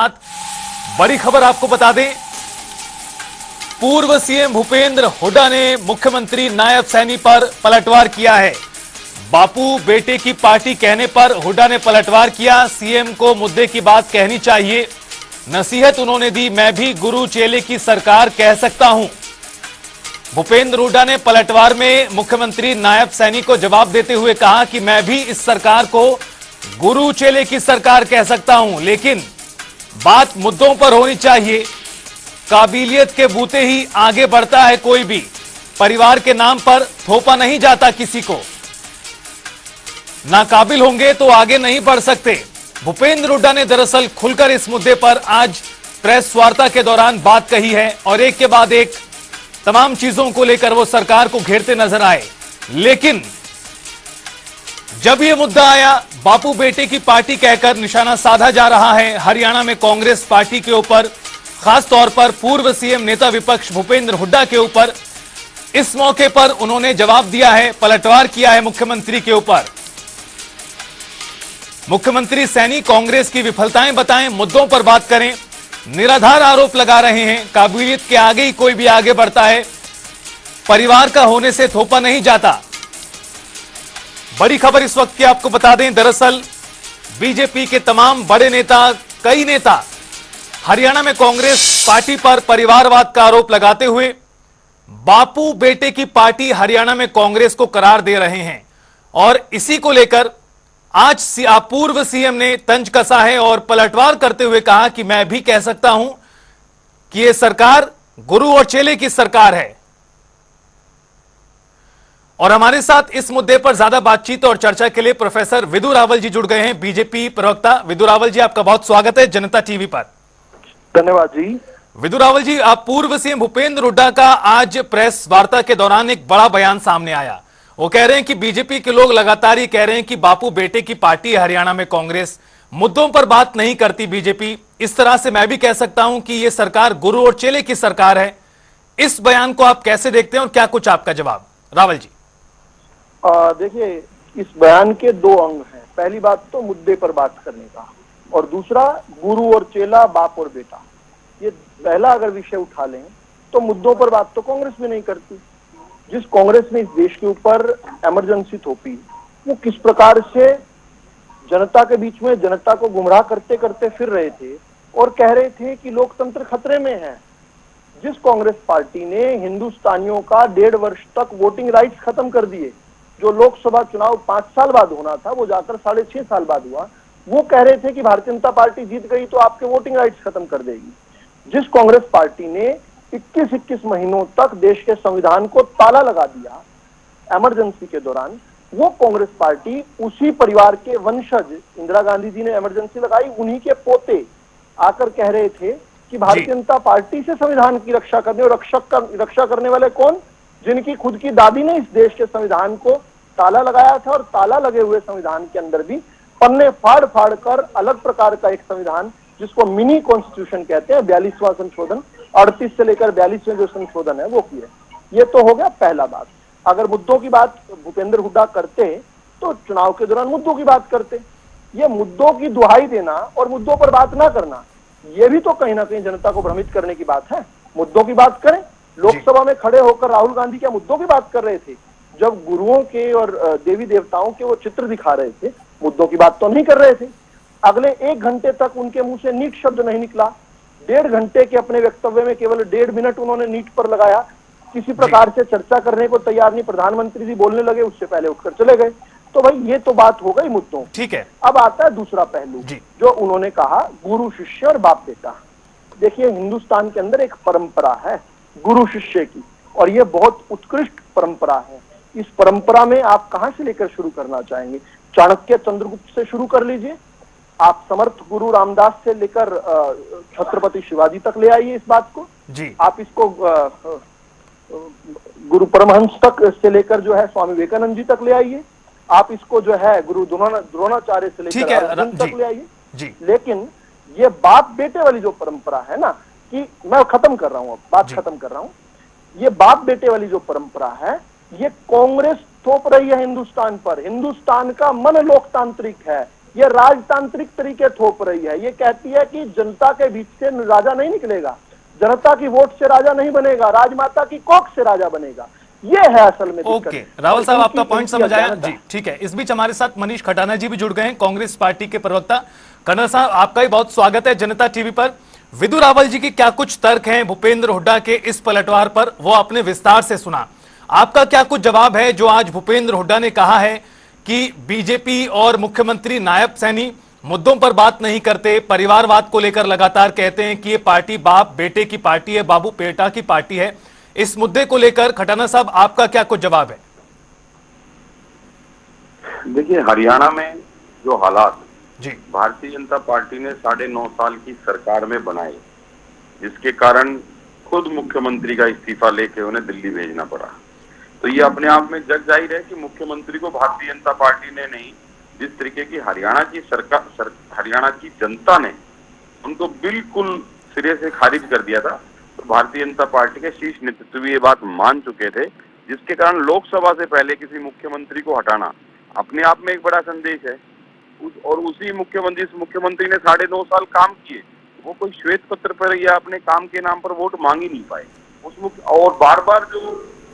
साथ बड़ी खबर आपको बता दें, पूर्व सीएम भूपेंद्र हुड्डा ने मुख्यमंत्री नायब सैनी पर पलटवार किया है। बापू बेटे की पार्टी कहने पर हुड्डा ने पलटवार किया। सीएम को मुद्दे की बात कहनी चाहिए, नसीहत उन्होंने दी। मैं भी गुरु चेले की सरकार कह सकता हूं। भूपेंद्र हुड्डा ने पलटवार में मुख्यमंत्री नायब सैनी को जवाब देते हुए कहा कि मैं भी इस सरकार को गुरु चेले की सरकार कह सकता हूं, लेकिन बात मुद्दों पर होनी चाहिए। काबिलियत के बूते ही आगे बढ़ता है कोई भी, परिवार के नाम पर थोपा नहीं जाता किसी को। नाकाबिल होंगे तो आगे नहीं बढ़ सकते। भूपेंद्र हुड्डा ने दरअसल खुलकर इस मुद्दे पर आज प्रेस वार्ता के दौरान बात कही है और एक के बाद एक तमाम चीजों को लेकर वो सरकार को घेरते नजर आए। लेकिन जब यह मुद्दा आया, बापू बेटे की पार्टी कहकर निशाना साधा जा रहा है हरियाणा में कांग्रेस पार्टी के ऊपर, खास तौर पर पूर्व सीएम नेता विपक्ष भूपेंद्र हुड्डा के ऊपर। इस मौके पर उन्होंने जवाब दिया है, पलटवार किया है मुख्यमंत्री के ऊपर। मुख्यमंत्री सैनी कांग्रेस की विफलताएं बताएं, मुद्दों पर बात करें। निराधार आरोप लगा रहे हैं, काबिलियत के आगे ही कोई भी आगे बढ़ता है, परिवार का होने से थोपा नहीं जाता। बड़ी खबर इस वक्त की आपको बता दें, दरअसल बीजेपी के तमाम बड़े नेता, कई नेता हरियाणा में कांग्रेस पार्टी पर परिवारवाद का आरोप लगाते हुए बापू बेटे की पार्टी हरियाणा में कांग्रेस को करार दे रहे हैं। और इसी को लेकर आज पूर्व सीएम ने तंज कसा है और पलटवार करते हुए कहा कि मैं भी कह सकता हूं कि यह सरकार गुरु और चेले की सरकार है। और हमारे साथ इस मुद्दे पर ज्यादा बातचीत और चर्चा के लिए प्रोफेसर विदु रावल जी जुड़ गए हैं, बीजेपी प्रवक्ता। विदु रावल जी, आपका बहुत स्वागत है जनता टीवी पर। धन्यवाद जी। विदु रावल जी, आप पूर्व सीएम भूपेंद्र हुड्डा का आज प्रेस वार्ता के दौरान एक बड़ा बयान सामने आया। वो कह रहे हैं कि बीजेपी के लोग लगातार ही कह रहे हैं कि बापू बेटे की पार्टी है हरियाणा में कांग्रेस, मुद्दों पर बात नहीं करती बीजेपी। इस तरह से मैं भी कह सकता हूं कि यह सरकार गुरु और चेले की सरकार है। इस बयान को आप कैसे देखते हैं और क्या कुछ आपका जवाब? रावल जी। देखिए, इस बयान के दो अंग हैं। पहली बात तो मुद्दे पर बात करने का, और दूसरा गुरु और चेला, बाप और बेटा। ये पहला अगर विषय उठा लें तो मुद्दों पर बात तो कांग्रेस भी नहीं करती। जिस कांग्रेस ने इस देश के ऊपर इमरजेंसी थोपी, वो किस प्रकार से जनता के बीच में जनता को गुमराह करते करते फिर रहे थे और कह रहे थे कि लोकतंत्र खतरे में है। जिस कांग्रेस पार्टी ने हिंदुस्तानियों का 1.5 वर्ष तक वोटिंग राइट्स खत्म कर दिए, जो लोकसभा चुनाव 5 साल बाद होना था वो जाकर 6.5 साल बाद हुआ, वो कह रहे थे कि भारतीय जनता पार्टी जीत गई तो आपके वोटिंग राइट्स खत्म कर देगी। जिस कांग्रेस पार्टी ने 21 महीनों तक देश के संविधान को ताला लगा दिया इमरजेंसी के दौरान, वो कांग्रेस पार्टी उसी परिवार के वंशज, इंदिरा गांधी जी ने इमरजेंसी लगाई, उन्हीं के पोते आकर कह रहे थे कि भारतीय जनता पार्टी से संविधान की रक्षा करने, और रक्षा करने वाले कौन? जिनकी खुद की दादी ने इस देश के संविधान को ताला लगाया था, और ताला लगे हुए संविधान के अंदर भी पन्ने फाड़ फाड़ कर अलग प्रकार का एक संविधान, जिसको मिनी कॉन्स्टिट्यूशन कहते हैं, 42वां संशोधन, 38 से लेकर 42वें जो संशोधन है वो किए। ये तो हो गया पहला बात। अगर मुद्दों की बात भूपेंद्र हुड्डा करते तो चुनाव के दौरान मुद्दों की बात करते। ये मुद्दों की दुहाई देना और मुद्दों पर बात ना करना, ये भी तो कहीं ना कहीं जनता को भ्रमित करने की बात है। मुद्दों की बात करें। लोकसभा में खड़े होकर राहुल गांधी क्या मुद्दों की बात कर रहे थे? जब गुरुओं के और देवी देवताओं के वो चित्र दिखा रहे थे, मुद्दों की बात तो नहीं कर रहे थे। अगले 1 घंटे तक उनके मुंह से नीट शब्द नहीं निकला। 1.5 घंटे के अपने वक्तव्य में केवल 1.5 मिनट उन्होंने नीट पर लगाया। किसी प्रकार से चर्चा करने को तैयार नहीं। प्रधानमंत्री जी बोलने लगे, उससे पहले उठकर चले गए। तो भाई ये तो बात हो गई मुद्दों। ठीक है, अब आता है दूसरा पहलू, जो उन्होंने कहा गुरु शिष्य और बाप बेटा। देखिए, हिंदुस्तान के अंदर एक परंपरा है गुरु शिष्य की, और ये बहुत उत्कृष्ट परंपरा है। इस परंपरा में आप कहां से लेकर शुरू करना चाहेंगे? चाणक्य चंद्रगुप्त से शुरू कर लीजिए, आप समर्थ गुरु रामदास से लेकर छत्रपति शिवाजी तक ले आइए इस बात को जी। आप इसको गुरु परमहंस तक से लेकर जो है स्वामी विवेकानंद जी तक ले आइए। आप इसको जो है गुरु द्रोणाचार्य से लेकर अर्जुन तक ले आइए। लेकिन ये बाप बेटे वाली जो परंपरा है ना, कि मैं खत्म कर रहा हूं, अब बात खत्म कर रहा हूं, ये बाप बेटे वाली जो परंपरा है, ये कांग्रेस थोप रही है हिंदुस्तान पर। हिंदुस्तान का मन लोकतांत्रिक है, ये राजतांत्रिक तरीके थोप रही है। ये कहती है कि जनता के बीच से राजा नहीं निकलेगा, जनता की वोट से राजा नहीं बनेगा, राजमाता की कोख से राजा बनेगा। ये है असल में दिक्कत। ओके, रावल साहब आपका पॉइंट समझ आया जी, ठीक है। इस बीच हमारे साथ मनीष खटाना जी भी जुड़ गए हैं, कांग्रेस पार्टी के प्रवक्ता। कर्नल साहब, आपका भी बहुत स्वागत है जनता टीवी पर। विदु रावल जी की क्या कुछ तर्क हैं भूपेंद्र हुड्डा के इस पलटवार पर, वो आपने विस्तार से सुना। आपका क्या कुछ जवाब है जो आज भूपेंद्र हुड्डा ने कहा है कि बीजेपी और मुख्यमंत्री नायब सैनी मुद्दों पर बात नहीं करते, परिवारवाद को लेकर लगातार कहते हैं कि ये पार्टी बाप बेटे की पार्टी है, बाबू बेटा की पार्टी है। इस मुद्दे को लेकर खटाना साहब आपका क्या कुछ जवाब है? देखिए, हरियाणा में जो हालात जी, भारतीय जनता पार्टी ने 9.5 साल की सरकार में बनाए, जिसके कारण खुद मुख्यमंत्री का इस्तीफा लेके उन्हें दिल्ली भेजना पड़ा, तो ये अपने आप में जग जाहिर है कि मुख्यमंत्री को भारतीय जनता पार्टी ने नहीं, जिस तरीके की हरियाणा की सरकार, हरियाणा की जनता ने उनको बिल्कुल सिरे से खारिज कर दिया था, तो भारतीय जनता पार्टी के शीर्ष नेतृत्व भी ये बात मान चुके थे, जिसके कारण लोकसभा से पहले किसी मुख्यमंत्री को हटाना अपने आप में एक बड़ा संदेश है। और उसी मुख्यमंत्री ने 9.5 साल काम किए, वो कोई श्वेत पत्र पर या अपने काम के नाम पर वोट मांग ही नहीं पाए। और बार बार जो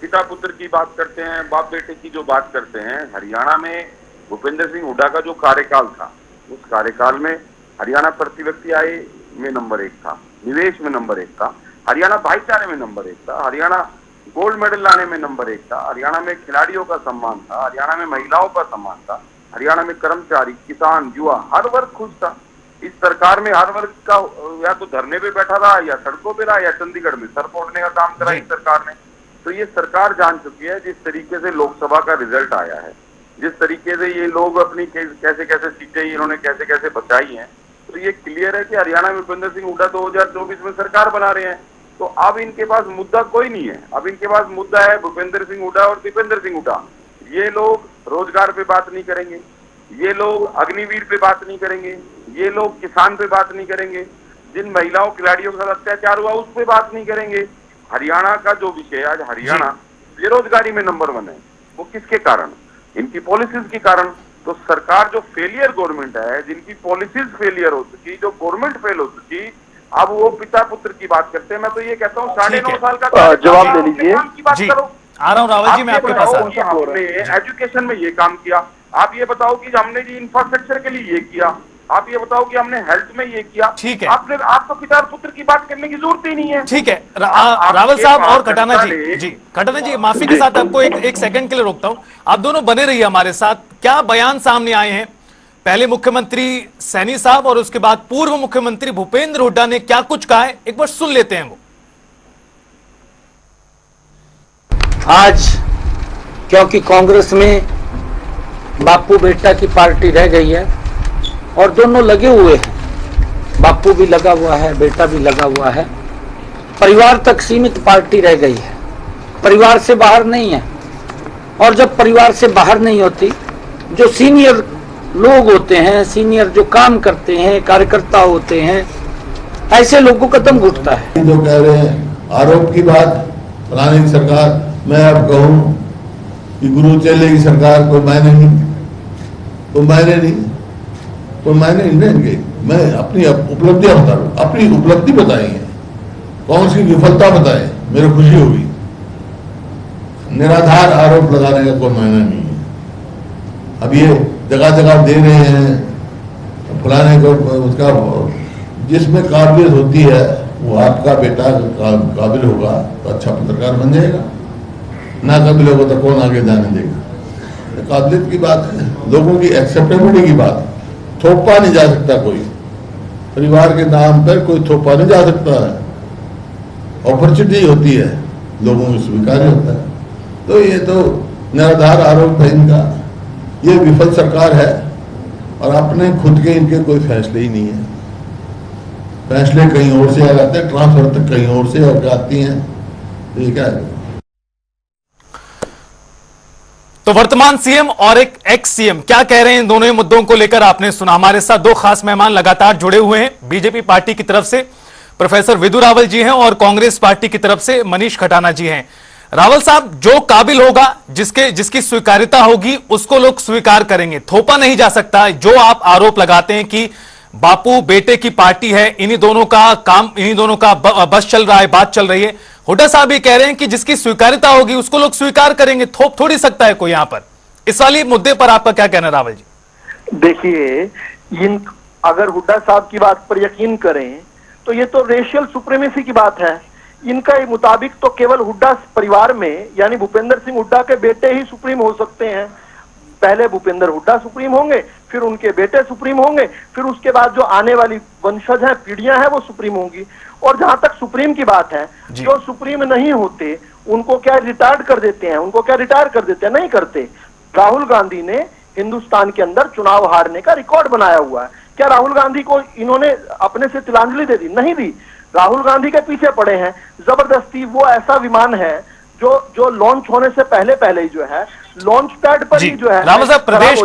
पिता पुत्र की बात करते हैं, बाप बेटे की जो बात करते हैं, हरियाणा में भूपेंद्र सिंह हुड्डा का जो कार्यकाल था, उस कार्यकाल में हरियाणा प्रति व्यक्ति आय में नंबर 1 था, निवेश में नंबर 1 था, हरियाणा भाईचारे में नंबर 1 था, हरियाणा गोल्ड मेडल लाने में नंबर 1 था, हरियाणा में खिलाड़ियों का सम्मान था, हरियाणा में महिलाओं का सम्मान था, हरियाणा में कर्मचारी, किसान, युवा, हर वर्ग खुश था। इस सरकार में हर वर्ग का या तो धरने पे बैठा रहा, या सड़कों पे रहा, या चंडीगढ़ में सर फोड़ने का काम करा इस सरकार ने। तो ये सरकार जान चुकी है जिस तरीके से लोकसभा का रिजल्ट आया है, जिस तरीके से ये लोग अपनी कैसे कैसे सीटें इन्होंने कैसे कैसे बचाई हैं, तो ये क्लियर है कि हरियाणा में भूपेंद्र सिंह हुड्डा 2024 में सरकार बना रहे हैं। तो अब इनके पास मुद्दा कोई नहीं है, अब इनके पास मुद्दा है भूपेंद्र सिंह हुड्डा और दीपेंद्र सिंह हुड्डा। ये लोग रोजगार पे बात नहीं करेंगे, ये लोग अग्निवीर पे बात नहीं करेंगे, ये लोग किसान पे बात नहीं करेंगे, जिन महिलाओं खिलाड़ियों के साथ अत्याचार हुआ उस पे बात नहीं करेंगे। हरियाणा का जो विषय आज हरियाणा बेरोजगारी में नंबर 1 है, वो किसके कारण? इनकी पॉलिसीज के कारण। तो सरकार जो फेलियर गवर्नमेंट है, जिनकी पॉलिसीज फेलियर हो चुकी, जो गवर्नमेंट फेल हो चुकी, अब वो पिता पुत्र की बात करते हैं। मैं तो ये कहता हूँ 9.5 साल का जवाब दे लीजिए जी। आ रहा हूँ रावल जी, मैं आपके पास आ रहा हूं। हमने एजुकेशन में ये काम किया, आप ये बताओ कि हमने जी इंफ्रास्ट्रक्चर के लिए ये किया, आप ये बताओ कि हमने हेल्थ में ये किया। ठीक है, आपको पिता पुत्र की बात करने की जरूरत ही नहीं है। ठीक है। रावल साहब और खटाना जी, खटाना जी माफी के साथ आपको एक सेकंड के लिए रोकता हूं, आप दोनों बने रहिए हमारे साथ। क्या बयान सामने आए हैं, पहले मुख्यमंत्री सैनी साहब और उसके बाद पूर्व मुख्यमंत्री भूपेंद्र हुड्डा ने क्या कुछ कहा है, एक बार सुन लेते हैं। वो आज क्योंकि कांग्रेस में बापू बेटा की पार्टी रह गई है और दोनों लगे हुए हैं, बापू भी लगा हुआ है, बेटा भी लगा हुआ है, परिवार तक सीमित पार्टी रह गई है, परिवार से बाहर नहीं है। और जब परिवार से बाहर नहीं होती, जो सीनियर लोग होते हैं, सीनियर जो काम करते हैं, कार्यकर्ता होते हैं, ऐसे लोगों का दम घुटता है। जो कह रहे हैं आरोप की बात, फलाने की सरकार, मैं अब कहूं कि गुरु चेले की सरकार कोई मायने नहीं, कोई मायने नहीं। मैं अपनी उपलब्धियां बता रहा हूं, अपनी उपलब्धि बताई है, कौन सी विफलता बताए, मेरे खुशी होगी। निराधार आरोप लगाने का कोई मायना नहीं है। अब ये जगह जगह दे रहे हैं फलाने को, उसका जिसमें काबिलियत होती है वो आपका बेटा काबिल होगा तो अच्छा पत्रकार बन जाएगा, ना काबिल होगा तो कौन आगे जाने देगा। काबिलियत की बात है, लोगों की एक्सेप्टेबिलिटी की बात, थोपा नहीं जा सकता कोई, परिवार के नाम पर कोई थोपा नहीं जा सकता है। अपॉर्चुनिटी होती है, लोगों को स्वीकार होता है। तो ये तो निराधार आरोप है इनका, ये विफल सरकार है और अपने खुद के इनके कोई फैसले ही नहीं है। फैसले कहीं और से आ जाते हैं, ट्रांसफर तक कहीं और से आती हैं, तो ये क्या है? तो वर्तमान सीएम और एक एक्स सीएम क्या कह रहे हैं इन दोनों मुद्दों को लेकर आपने सुना। हमारे साथ दो खास मेहमान लगातार जुड़े हुए हैं। बीजेपी पार्टी की तरफ से प्रोफेसर विदु रावल जी हैं और कांग्रेस पार्टी की तरफ से मनीष खटाना जी हैं। रावल साहब, जो काबिल होगा, जिसकी स्वीकार्यता होगी, उसको लोग स्वीकार करेंगे, थोपा नहीं जा सकता। जो आप आरोप लगाते हैं कि बापू बेटे की पार्टी है, इन्हीं दोनों का काम, इन्हीं दोनों का बस चल रहा है, बात चल रही है। हुड्डा साहब ये कह रहे हैं कि जिसकी स्वीकार्यता होगी उसको लोग स्वीकार करेंगे, थोप थोड़ी सकता है कोई यहां पर। इस वाली मुद्दे पर आपका क्या कहना है रावल जी? देखिए, अगर हुड्डा साहब की बात पर यकीन करें तो ये तो रेशियल सुप्रीमेसी की बात है। इनका मुताबिक तो केवल हुड्डा परिवार में यानी भूपेंद्र सिंह हुड्डा के बेटे ही सुप्रीम हो सकते हैं। पहले भूपेंद्र हुड्डा सुप्रीम होंगे, फिर उनके बेटे सुप्रीम होंगे, फिर उसके बाद जो आने वाली वंशज हैं, पीढ़ियां हैं, वो सुप्रीम होंगी। और जहां तक सुप्रीम की बात है, जो सुप्रीम नहीं होते उनको क्या रिटायर्ड कर देते हैं? उनको क्या रिटायर कर देते हैं? नहीं करते। राहुल गांधी ने हिंदुस्तान के अंदर चुनाव हारने का रिकॉर्ड बनाया हुआ है। क्या राहुल गांधी को इन्होंने अपने से तिलांजलि दे दी? नहीं दी। राहुल गांधी के पीछे पड़े हैं जबरदस्ती। वो ऐसा विमान है जो लॉन्च होने से पहले ही जो है लॉन्च पैड पर ही जो है। रावल साहब, प्रदेश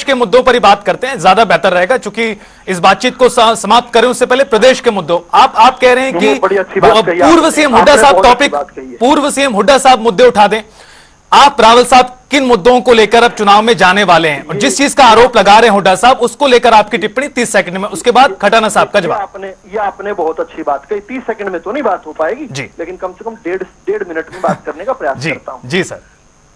के मुद्दों पर ही बात करते हैं, ज्यादा बेहतर रहेगा, क्योंकि इस बातचीत को समाप्त करें उससे पहले प्रदेश के मुद्दों। आप कह रहे हैं कि पूर्व सीएम हुड्डा साहब टॉपिक, पूर्व सीएम हुड्डा साहब मुद्दे उठा दें। आप रावल साहब किन मुद्दों को लेकर अब चुनाव में जाने वाले हैं, और जिस चीज का आरोप लगा रहे हैं हुड्डा साहब, उसको लेकर आपकी टिप्पणी 30 सेकंड में, उसके बाद खटाना साहब का जवाब। आपने बहुत अच्छी बात कही। 30 सेकंड में तो नहीं बात हो पाएगी जी, लेकिन कम से कम डेढ़ मिनट में बात करने का प्रयास करता हूं। जी सर।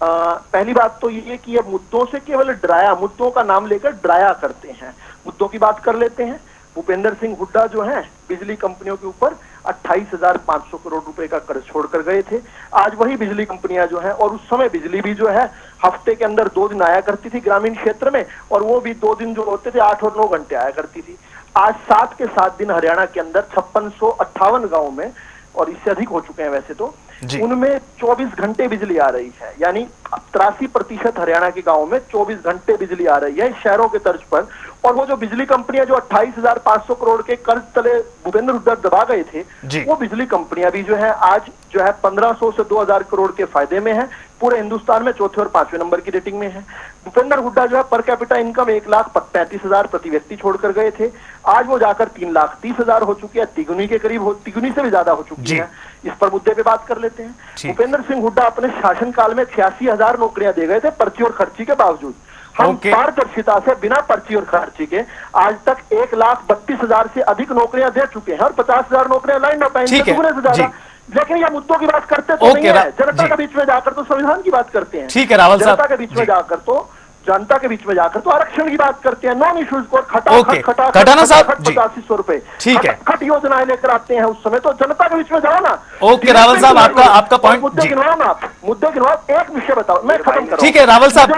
पहली बात तो ये कि अब मुद्दों से केवल मुद्दों का नाम लेकर डराया करते हैं। मुद्दों की बात कर लेते हैं। भूपेंद्र सिंह हुड्डा जो हैं बिजली कंपनियों के ऊपर 28,500 करोड़ रुपए का कर्ज छोड़कर गए थे। आज वही बिजली कंपनियां जो हैं, और उस समय बिजली भी जो है हफ्ते के अंदर 2 दिन आया करती थी ग्रामीण क्षेत्र में, और वो भी 2 दिन जो होते थे 8 और 9 घंटे आया करती थी। आज 7 के 7 दिन हरियाणा के अंदर 5658 गाँव में, और इससे अधिक हो चुके हैं वैसे तो, उनमें 24 घंटे बिजली आ रही है। यानी 83% हरियाणा के गांवों में 24 घंटे बिजली आ रही है शहरों के तर्ज पर। और वो जो बिजली कंपनियां जो 28,500 करोड़ के कर्ज तले भूपेंद्र हुड्डा दबा गए थे, वो बिजली कंपनियां भी जो है आज जो है 1500 से 2000 करोड़ के फायदे में है। पूरे हिंदुस्तान में चौथे और 5वें नंबर की रेटिंग में है। भूपेंद्र हुड्डा जो है पर कैपिटा इनकम 1,35,000 प्रति व्यक्ति छोड़कर गए थे। आज वो जाकर 3,30,000 हो चुकी है, तिगुनी के करीब तिगुनी से भी ज्यादा हो चुकी है। इस पर मुद्दे पे बात कर लेते हैं। भूपेंद्र सिंह हुड्डा अपने शासनकाल में 86,000 नौकरियां दे गए थे पर्ची और खर्ची के बावजूद। हम पारदर्शिता से बिना पर्ची और खर्ची के आज तक 1,32,000 से अधिक नौकरियां दे चुके हैं, और 50,000 नौकरियां लाइन अप हैं, इनसे दुगने से ज्यादा। लेकिन ये मुद्दों की बात करते तो नहीं है। जनता के बीच में जाकर तो संविधान की बात करते हैं। ठीक है रावल साहब, जनता के बीच में जाकर तो आरक्षण की बात करते हैं, नॉन इश्यूज को खटाना साहब 8500 रुपए ठीक है खट योजनाएं लेकर आते हैं। उस समय तो जनता के बीच में जाओ ना। ओके रावल साहब, आपका पॉइंट, मुद्दे गिनवाओ ना, मुद्दे गिनवाओ। एक विषय बताओ, मैं खत्म करूं। ठीक है रावल साहब,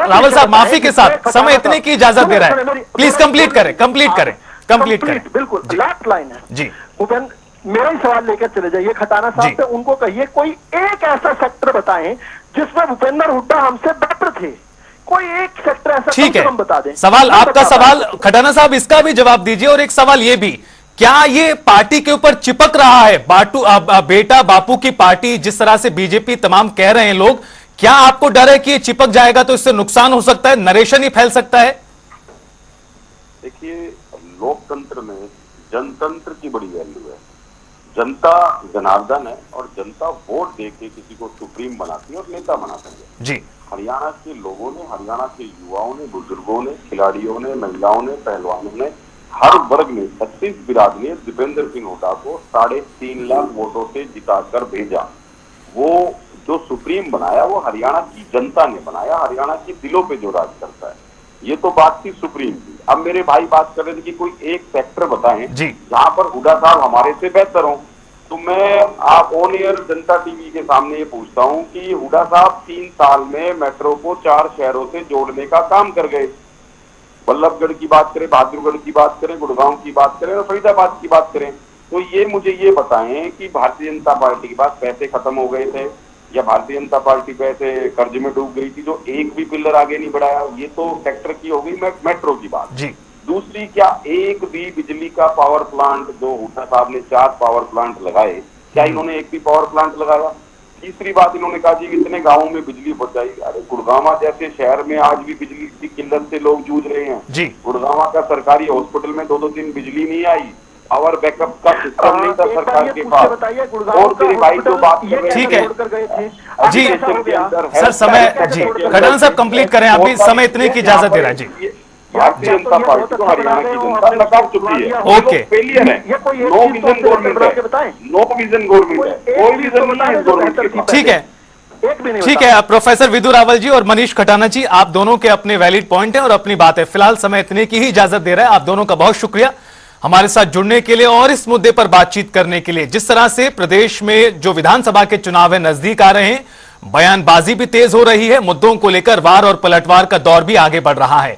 रावल साहब माफी के साथ समय इतने की इजाजत दे रहा है, प्लीज कंप्लीट करें। बिल्कुल, लास्ट लाइन है जी। भूपेंद्र, मेरा ही सवाल लेकर चले जाइए खटाना साहब पे। उनको कहिए कोई एक ऐसा सेक्टर बताएं जिसमें भूपेंद्र हुड्डा हमसे बेटर थे। कोई एक सेक्टर ऐसा ठीक है, बता दें। सवाल आपका सवाल खटाना साहब, इसका भी जवाब दीजिए। और एक सवाल ये भी, क्या ये पार्टी के ऊपर चिपक रहा है बेटा बापू की पार्टी, जिस तरह से बीजेपी तमाम कह रहे हैं लोग, क्या आपको डर है कि ये चिपक जाएगा तो इससे नुकसान हो सकता है, नरेशन ही फैल सकता है? देखिए, लोकतंत्र में जनतंत्र की बड़ी वैल्यू है। जनता जनार्दन है, और जनता वोट देके किसी को सुप्रीम बनाती है और नेता बनाती है जी। हरियाणा के लोगों ने, हरियाणा के युवाओं ने, बुजुर्गों ने, खिलाड़ियों ने, महिलाओं ने, पहलवानों ने, हर वर्ग ने, 36 बिरादरी ने दीपेंद्र सिंह हुड्डा को 3.5 लाख वोटों से जिताकर भेजा। वो जो सुप्रीम बनाया वो हरियाणा की जनता ने बनाया, हरियाणा के दिलों पे जो राज करता है। ये तो बात थी सुप्रीम की। अब मेरे भाई बात कर रहे थे कि कोई एक सेक्टर बताएं जहां पर हुड्डा साहब हमारे से बेहतर हो। तो मैं आप ऑन एयर जनता टीवी के सामने ये पूछता हूं कि हुड्डा साहब 3 साल में मेट्रो को 4 शहरों से जोड़ने का काम कर गए। बल्लभगढ़ की बात करें, बहादुरगढ़ की बात करें, गुड़गांव की बात करें और फरीदाबाद की बात करें। तो ये मुझे ये बताएं कि भारतीय जनता पार्टी के पास पैसे खत्म हो गए थे, या भारतीय जनता पार्टी पैसे कर्ज में डूब गई थी जो एक भी पिलर आगे नहीं बढ़ाया? ये तो सेक्टर की हो गई मेट्रो की बात जी। दूसरी, क्या एक भी बिजली का पावर प्लांट, जो हुड्डा साहब ने 4 पावर प्लांट लगाए, क्या इन्होंने एक भी पावर प्लांट लगाया? तीसरी बात, इन्होंने कहा जी कितने गाँवों में बिजली पहुंचाई। अरे गुड़गांव जैसे शहर में आज भी बिजली की किल्लत से लोग जूझ रहे हैं। गुड़गांव का सरकारी हॉस्पिटल में 2-2 दिन बिजली नहीं आई, पावर बैकअप का सिस्टम नहीं था एक बार सरकार ये के पूछ के पास। बताइए, गुड़गांव और का मेरे भाई जो बात हॉस्पिटल कर रहे ठीक हैं, है। छोड़कर गए थे। जी, अब कैसा हो गया? सर समय जी खजाना साहब कंप्लीट करें, आप भी समय इतने की इजाजत दे रहा है जी। भारतीय जनता पार्टी को हरियाणा की जनता नकार चुकी है। ओके। फेलियर है, ये कोई एक नो चीज विजन तो गवर्नमेंट बना के है, बताएं। नो विजन गवर्नमेंट है, कोई विजन नहीं है इस गवर्नमेंट के पास। ठीक है, एक भी नहीं ठीक बता। है। प्रोफेसर विदु रावल जी और मनीष खटाना जी, आप दोनों के अपने वैलिड पॉइंट हैं और अपनी बात है। फिलहाल समय इतने की ही इजाजत दे रहा है। आप दोनों का बहुत शुक्रिया हमारे साथ जुड़ने के लिए और इस मुद्दे पर बातचीत करने के लिए। जिस तरह से प्रदेश में जो विधानसभा के चुनाव है नजदीक आ रहे हैं, बयानबाजी भी तेज हो रही है, मुद्दों को लेकर वार और पलटवार का दौर भी आगे बढ़ रहा है।